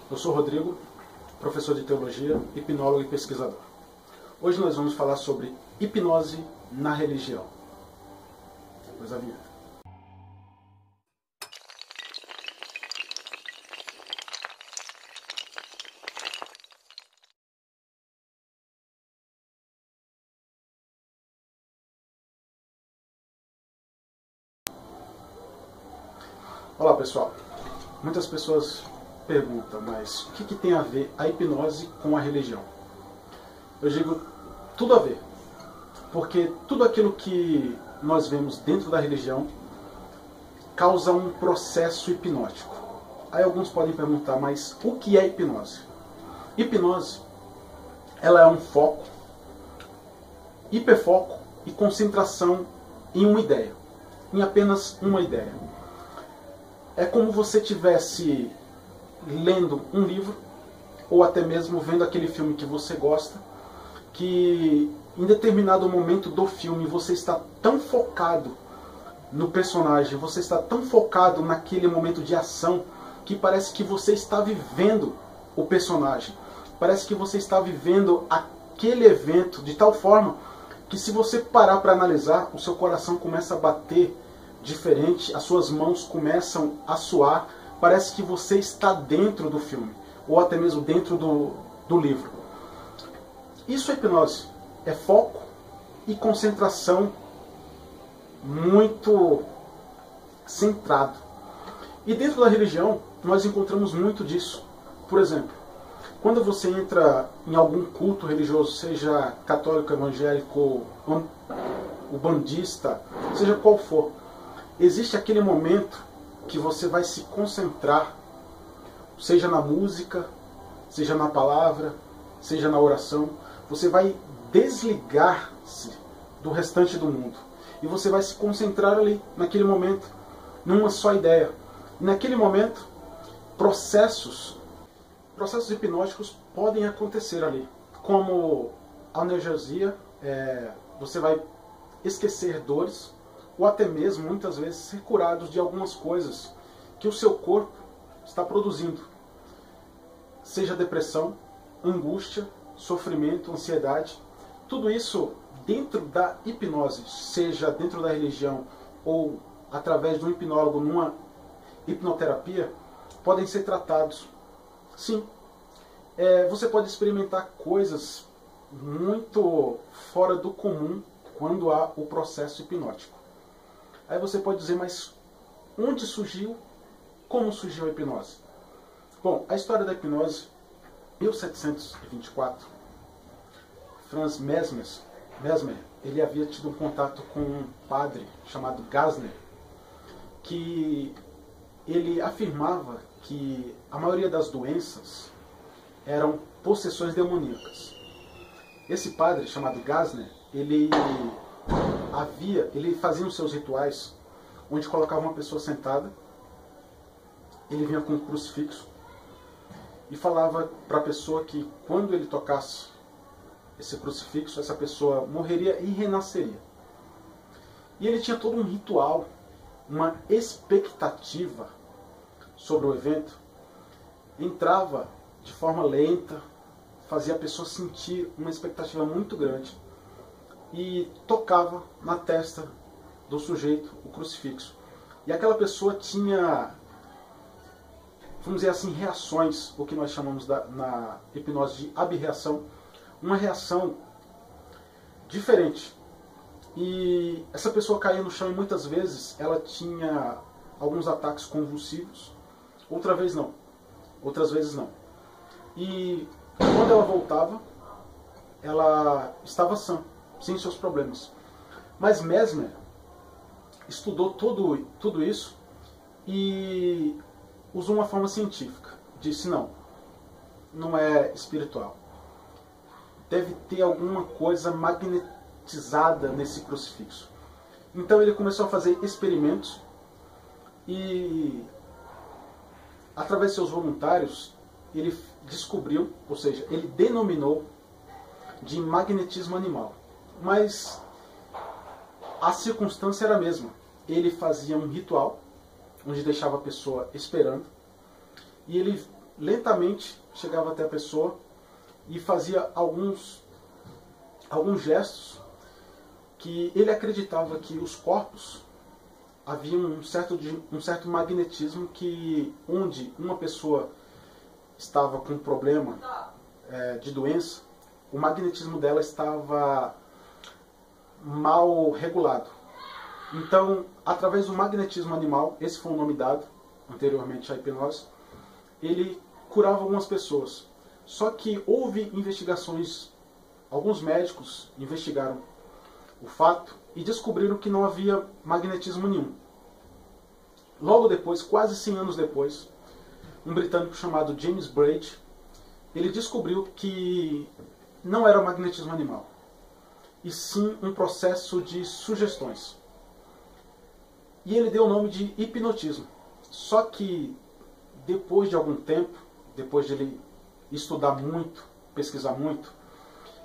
Eu sou Rodrigo, professor de teologia, hipnólogo e pesquisador. Hoje nós vamos falar sobre hipnose na religião. Depois a vinheta. Olá pessoal, muitas pessoas perguntam, mas o que tem a ver a hipnose com a religião? Eu digo, tudo a ver, porque tudo aquilo que nós vemos dentro da religião causa um processo hipnótico. Aí alguns podem perguntar, mas o que é hipnose? Hipnose, ela é um foco, hiperfoco e concentração em uma ideia, em apenas uma ideia. É como você estivesse lendo um livro, ou até mesmo vendo aquele filme que você gosta, que em determinado momento do filme você está tão focado no personagem, você está tão focado naquele momento de ação, que parece que você está vivendo o personagem. Parece que você está vivendo aquele evento de tal forma que, se você parar para analisar, o seu coração começa a bater diferente, as suas mãos começam a suar, parece que você está dentro do filme, ou até mesmo dentro do livro. Isso é hipnose, é foco e concentração muito centrado. E dentro da religião, nós encontramos muito disso. Por exemplo, quando você entra em algum culto religioso, seja católico, evangélico, umbandista, seja qual for, existe aquele momento que você vai se concentrar, seja na música, seja na palavra, seja na oração. Você vai desligar-se do restante do mundo. E você vai se concentrar ali, naquele momento, numa só ideia. E naquele momento, processos hipnóticos podem acontecer ali. Como analgesia, você vai esquecer dores, ou até mesmo, muitas vezes, ser curados de algumas coisas que o seu corpo está produzindo. Seja depressão, angústia, sofrimento, ansiedade. Tudo isso dentro da hipnose, seja dentro da religião ou através de um hipnólogo numa hipnoterapia, podem ser tratados. Sim, você pode experimentar coisas muito fora do comum quando há o processo hipnótico. Aí você pode dizer, mas onde surgiu? Como surgiu a hipnose? Bom, a história da hipnose, em 1724, Franz Mesmer, ele havia tido um contato com um padre chamado Gassner, que ele afirmava que a maioria das doenças eram possessões demoníacas. Esse padre, chamado Gassner, ele fazia os seus rituais onde colocava uma pessoa sentada, ele vinha com um crucifixo e falava para a pessoa que quando ele tocasse esse crucifixo, essa pessoa morreria e renasceria. E ele tinha todo um ritual, uma expectativa sobre o evento, entrava de forma lenta, fazia a pessoa sentir uma expectativa muito grande e tocava na testa do sujeito o crucifixo. E aquela pessoa tinha, vamos dizer assim, reações, o que nós chamamos na hipnose de abreação, uma reação diferente. E essa pessoa caía no chão e muitas vezes ela tinha alguns ataques convulsivos, outras vezes não. E quando ela voltava, ela estava sã, sem seus problemas. Mas Mesmer estudou tudo isso e usou uma forma científica. Disse, não é espiritual. Deve ter alguma coisa magnetizada nesse crucifixo. Então ele começou a fazer experimentos e, através de seus voluntários, ele descobriu, ou seja, ele denominou de magnetismo animal. Mas a circunstância era a mesma. Ele fazia um ritual, onde deixava a pessoa esperando, e ele lentamente chegava até a pessoa e fazia alguns gestos que ele acreditava que os corpos havia um certo magnetismo, que onde uma pessoa estava com um problema de doença, o magnetismo dela estava mal regulado. Então, através do magnetismo animal, esse foi o nome dado anteriormente à hipnose, ele curava algumas pessoas. Só que houve investigações, alguns médicos investigaram o fato e descobriram que não havia magnetismo nenhum. Logo depois, quase 100 anos depois, um britânico chamado James Braid, ele descobriu que não era o magnetismo animal, e sim um processo de sugestões. E ele deu o nome de hipnotismo. Só que depois de algum tempo, depois de ele estudar muito, pesquisar muito,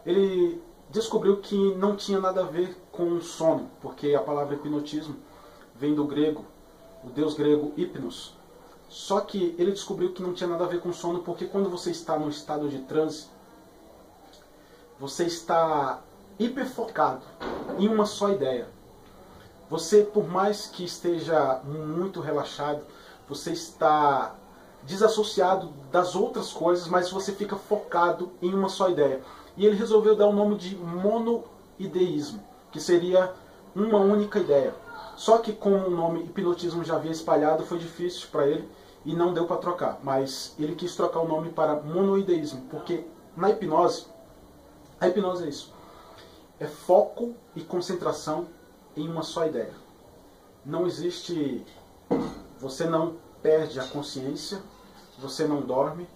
ele descobriu que não tinha nada a ver com sono, porque a palavra hipnotismo vem do grego, o deus grego Hypnos. Só que ele descobriu que não tinha nada a ver com sono, porque quando você está num estado de transe, você está hiperfocado em uma só ideia. Você, por mais que esteja muito relaxado, você está desassociado das outras coisas, mas você fica focado em uma só ideia. E ele resolveu dar o nome de monoideísmo, que seria uma única ideia. Só que como o nome hipnotismo já havia espalhado, foi difícil para ele e não deu para trocar. Mas ele quis trocar o nome para monoideísmo, porque na hipnose, a hipnose é isso. É foco e concentração em uma só ideia. Não existe... Você não perde a consciência, você não dorme,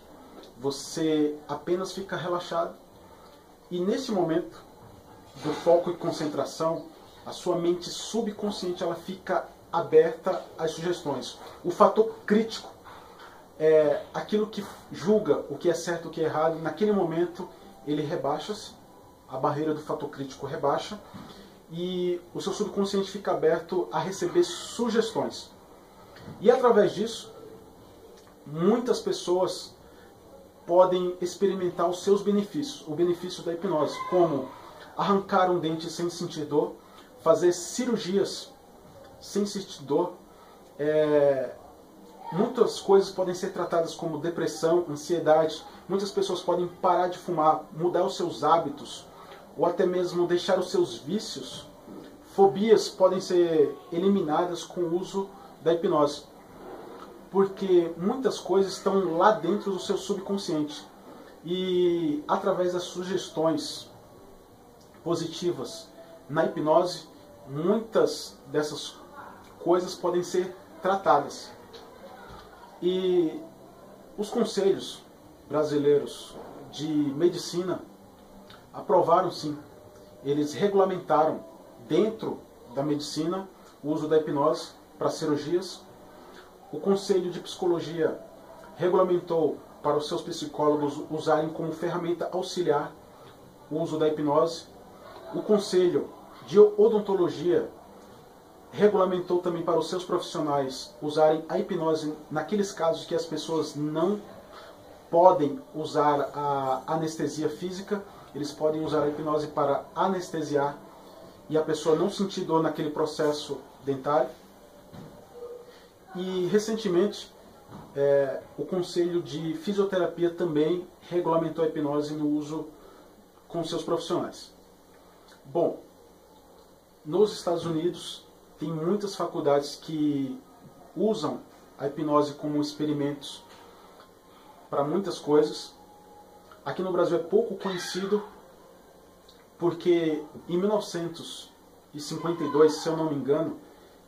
você apenas fica relaxado. E nesse momento do foco e concentração, a sua mente subconsciente ela fica aberta às sugestões. O fator crítico é aquilo que julga o que é certo e o que é errado. Naquele momento ele rebaixa-se, a barreira do fator crítico rebaixa e o seu subconsciente fica aberto a receber sugestões. E através disso, muitas pessoas podem experimentar os seus benefícios, o benefício da hipnose, como arrancar um dente sem sentir dor, fazer cirurgias sem sentir dor. Muitas coisas podem ser tratadas como depressão, ansiedade. Muitas pessoas podem parar de fumar, mudar os seus hábitos, ou até mesmo deixar os seus vícios. Fobias podem ser eliminadas com o uso da hipnose, porque muitas coisas estão lá dentro do seu subconsciente. E através das sugestões positivas na hipnose, muitas dessas coisas podem ser tratadas. E os conselhos brasileiros de medicina aprovaram sim, eles regulamentaram dentro da medicina o uso da hipnose para cirurgias. O Conselho de Psicologia regulamentou para os seus psicólogos usarem como ferramenta auxiliar o uso da hipnose. O Conselho de Odontologia regulamentou também para os seus profissionais usarem a hipnose naqueles casos que as pessoas não podem usar a anestesia física. Eles podem usar a hipnose para anestesiar e a pessoa não sentir dor naquele processo dentário. E recentemente o Conselho de Fisioterapia também regulamentou a hipnose no uso com seus profissionais. Bom, nos Estados Unidos tem muitas faculdades que usam a hipnose como experimentos para muitas coisas. Aqui no Brasil é pouco conhecido porque em 1952, se eu não me engano,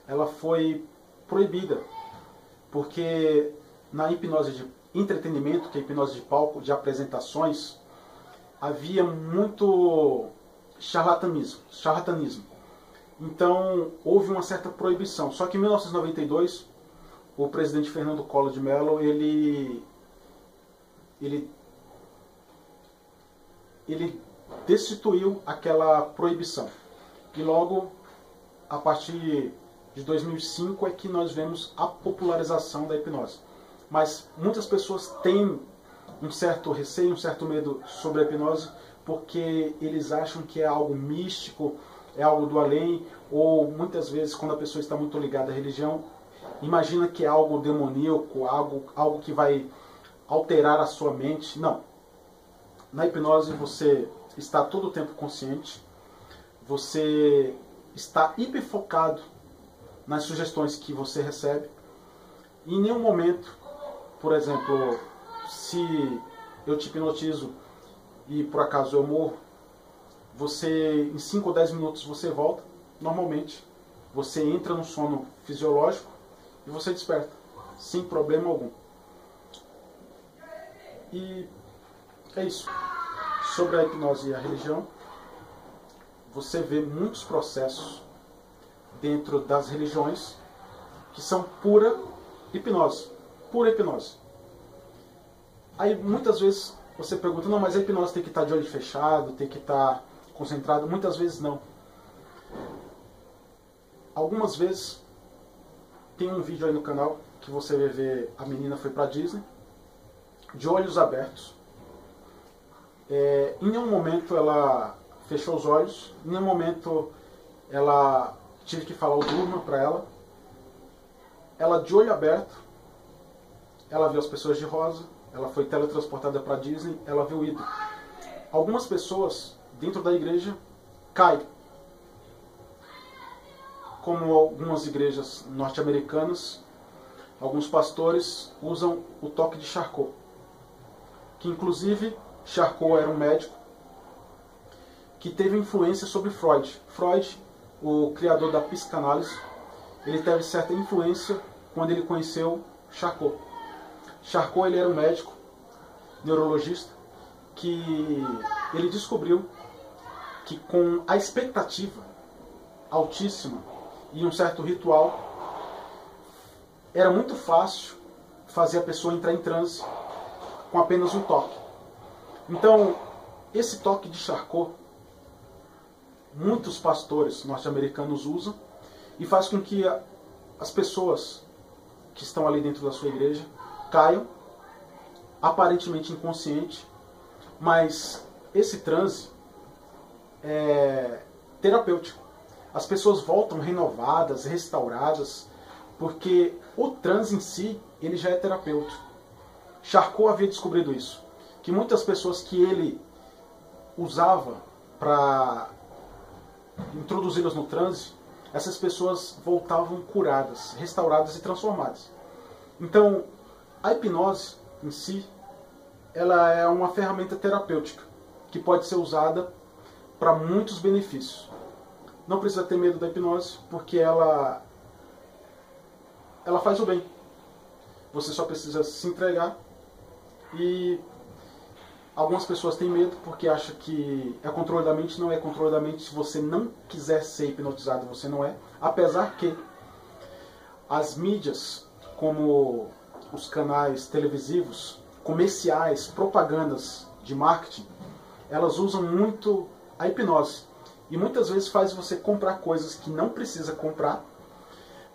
ela foi proibida, porque na hipnose de entretenimento, que é a hipnose de palco, de apresentações, havia muito charlatanismo. Então houve uma certa proibição. Só que em 1992, o presidente Fernando Collor de Mello, ele destituiu aquela proibição. E logo, a partir de 2005, é que nós vemos a popularização da hipnose. Mas muitas pessoas têm um certo receio, um certo medo sobre a hipnose, porque eles acham que é algo místico, é algo do além, ou muitas vezes quando a pessoa está muito ligada à religião, imagina que é algo demoníaco, algo que vai alterar a sua mente. Não. Na hipnose você está todo o tempo consciente, você está hiperfocado nas sugestões que você recebe, e em nenhum momento, por exemplo, se eu te hipnotizo e por acaso eu morro, você em 5 ou 10 minutos você volta, normalmente, você entra no sono fisiológico e você desperta, sem problema algum. E é isso. Sobre a hipnose e a religião, você vê muitos processos dentro das religiões que são pura hipnose. Pura hipnose. Aí muitas vezes você pergunta, não, mas a hipnose tem que estar de olho fechado, tem que estar concentrado. Muitas vezes não. Algumas vezes, tem um vídeo aí no canal que você vai ver a menina foi pra Disney, de olhos abertos. Em nenhum momento ela fechou os olhos, em nenhum momento ela tive que falar o durma para ela. Ela de olho aberto, ela viu as pessoas de rosa, ela foi teletransportada para Disney, ela viu o ídolo. Algumas pessoas dentro da igreja caem, como algumas igrejas norte-americanas, alguns pastores usam o toque de Charcot, que inclusive Charcot era um médico que teve influência sobre Freud. Freud, o criador da psicanálise, ele teve certa influência quando ele conheceu Charcot. Charcot, ele era um médico, neurologista, que ele descobriu que com a expectativa altíssima e um certo ritual, era muito fácil fazer a pessoa entrar em transe com apenas um toque. Então, esse toque de Charcot, muitos pastores norte-americanos usam e faz com que as pessoas que estão ali dentro da sua igreja caiam, aparentemente inconsciente, mas esse transe é terapêutico. As pessoas voltam renovadas, restauradas, porque o transe em si, ele já é terapêutico. Charcot havia descobrido isso, que muitas pessoas que ele usava para introduzi-las no transe, essas pessoas voltavam curadas, restauradas e transformadas. Então, a hipnose em si, ela é uma ferramenta terapêutica que pode ser usada para muitos benefícios. Não precisa ter medo da hipnose, porque ela faz o bem. Você só precisa se entregar. E algumas pessoas têm medo porque acham que é controle da mente. Não é controle da mente. Se você não quiser ser hipnotizado, você não é. Apesar que as mídias, como os canais televisivos, comerciais, propagandas de marketing, elas usam muito a hipnose. E muitas vezes faz você comprar coisas que não precisa comprar,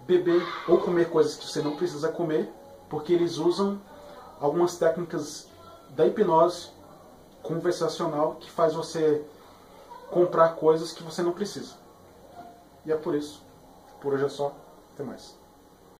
beber ou comer coisas que você não precisa comer, porque eles usam algumas técnicas da hipnose conversacional que faz você comprar coisas que você não precisa. E é por isso. Por hoje é só. Até mais.